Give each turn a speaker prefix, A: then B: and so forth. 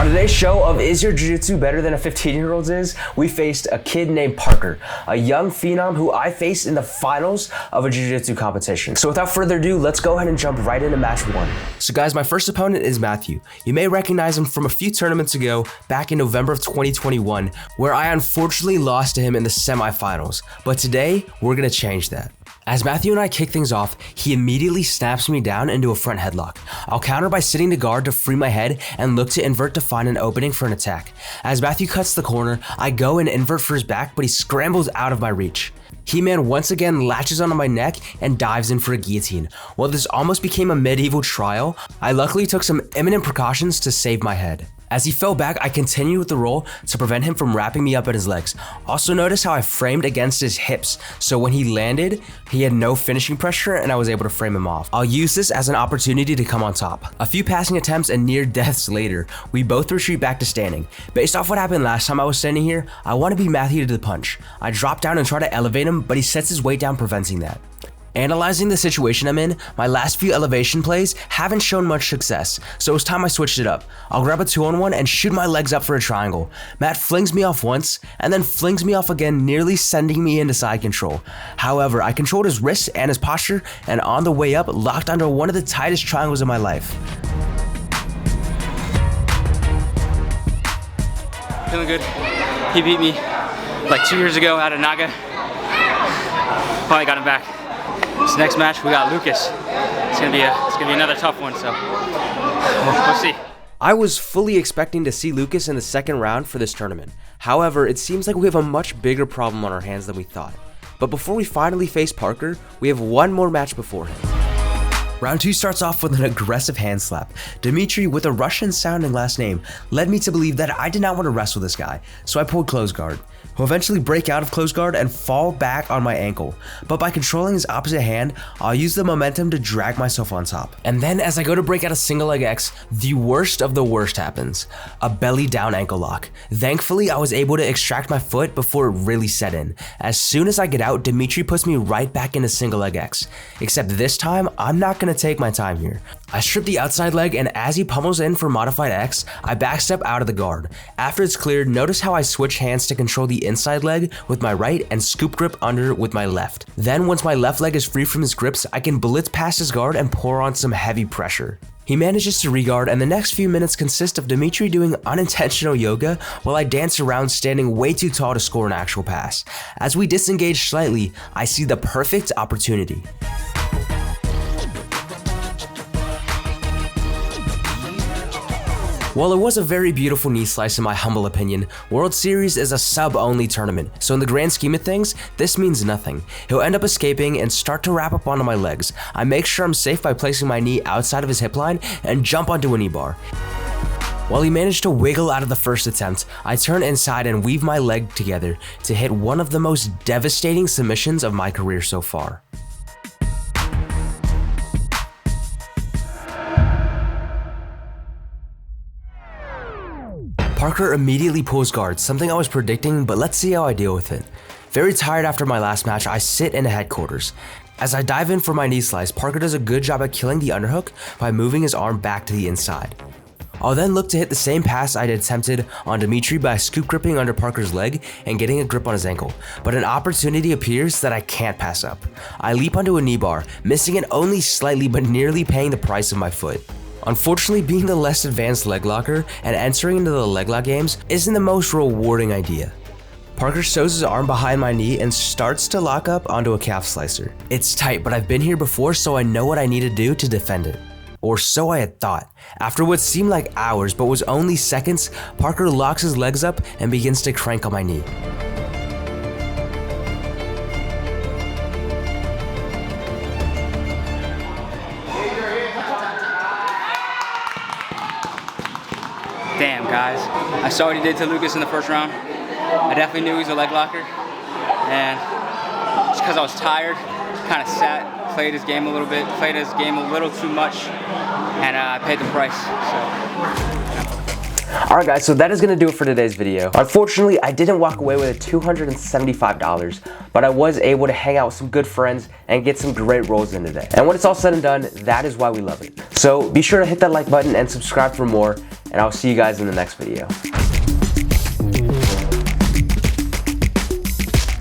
A: On today's show of Is Your Jiu-Jitsu Better Than a 15-Year-Old's Is, we faced a kid named Parker, a young phenom who I faced in the finals of a jiu-jitsu competition. So without further ado, let's go ahead and jump right into match one. So guys, my first opponent is Matthew. You may recognize him from a few tournaments ago, back in November of 2021, where I unfortunately lost to him in the semifinals. But today, we're gonna change that. As Matthew and I kick things off, he immediately snaps me down into a front headlock. I'll counter by sitting to guard to free my head and look to invert to find an opening for an attack. As Matthew cuts the corner, I go and invert for his back, but he scrambles out of my reach. He-Man once again latches onto my neck and dives in for a guillotine. While this almost became a medieval trial, I luckily took some imminent precautions to save my head. As he fell back, I continued with the roll to prevent him from wrapping me up at his legs. Also notice how I framed against his hips, so when he landed, he had no finishing pressure and I was able to frame him off. I'll use this as an opportunity to come on top. A few passing attempts and near deaths later, we both retreat back to standing. Based off what happened last time I was standing here, I want to beat Matthew to the punch. I drop down and try to elevate him, but he sets his weight down, preventing that. Analyzing the situation I'm in, my last few elevation plays haven't shown much success, so it's time I switched it up. I'll grab a 2-on-1 and shoot my legs up for a triangle. Matt flings me off once, and then flings me off again, nearly sending me into side control. However, I controlled his wrists and his posture, and on the way up, locked under one of the tightest triangles of my life.
B: Feeling good. He beat me like 2 years ago out of Naga. Finally got him back. This next match, we got Lucas. It's gonna be another tough one, so we'll see.
A: I was fully expecting to see Lucas in the second round for this tournament. However, it seems like we have a much bigger problem on our hands than we thought. But before we finally face Parker, we have one more match before him. Round 2 starts off with an aggressive hand slap. Dimitri, with a Russian sounding last name, led me to believe that I did not want to wrestle this guy, so I pulled close guard. He'll eventually break out of close guard and fall back on my ankle, but by controlling his opposite hand, I'll use the momentum to drag myself on top. And then as I go to break out a single leg X, the worst of the worst happens. A belly down ankle lock. Thankfully, I was able to extract my foot before it really set in. As soon as I get out, Dimitri puts me right back into single leg X. Except this time, I'm not gonna take my time here. I strip the outside leg, and as he pummels in for modified X, I backstep out of the guard. After it's cleared, notice how I switch hands to control the inside leg with my right and scoop grip under with my left. Then once my left leg is free from his grips, I can blitz past his guard and pour on some heavy pressure. He manages to regard, and the next few minutes consist of Dimitri doing unintentional yoga while I dance around standing way too tall to score an actual pass. As we disengage slightly, I see the perfect opportunity. While it was a very beautiful knee slice in my humble opinion, World Series is a sub-only tournament, so in the grand scheme of things, this means nothing. He'll end up escaping and start to wrap up onto my legs. I make sure I'm safe by placing my knee outside of his hip line and jump onto a knee bar. While he managed to wiggle out of the first attempt, I turn inside and weave my leg together to hit one of the most devastating submissions of my career so far. Parker immediately pulls guard, something I was predicting, but let's see how I deal with it. Very tired after my last match, I sit in the headquarters. As I dive in for my knee slice, Parker does a good job at killing the underhook by moving his arm back to the inside. I'll then look to hit the same pass I'd attempted on Dimitri by scoop gripping under Parker's leg and getting a grip on his ankle, but an opportunity appears that I can't pass up. I leap onto a knee bar, missing it only slightly but nearly paying the price of my foot. Unfortunately, being the less advanced leg locker and entering into the leg lock games isn't the most rewarding idea. Parker shows his arm behind my knee and starts to lock up onto a calf slicer. It's tight, but I've been here before, so I know what I need to do to defend it. Or so I had thought. After what seemed like hours but was only seconds, Parker locks his legs up and begins to crank on my knee.
B: Damn, guys. I saw what he did to Lucas in the first round. I definitely knew he was a leg locker. And just because I was tired, kind of sat, played his game a little bit, played his game a little too much, and I paid the price.
A: Alright guys, so that is going to do it for today's video. Unfortunately, I didn't walk away with $275, but I was able to hang out with some good friends and get some great rolls in today. And when it's all said and done, that is why we love it. So be sure to hit that like button and subscribe for more. and I'll see you guys in the next video.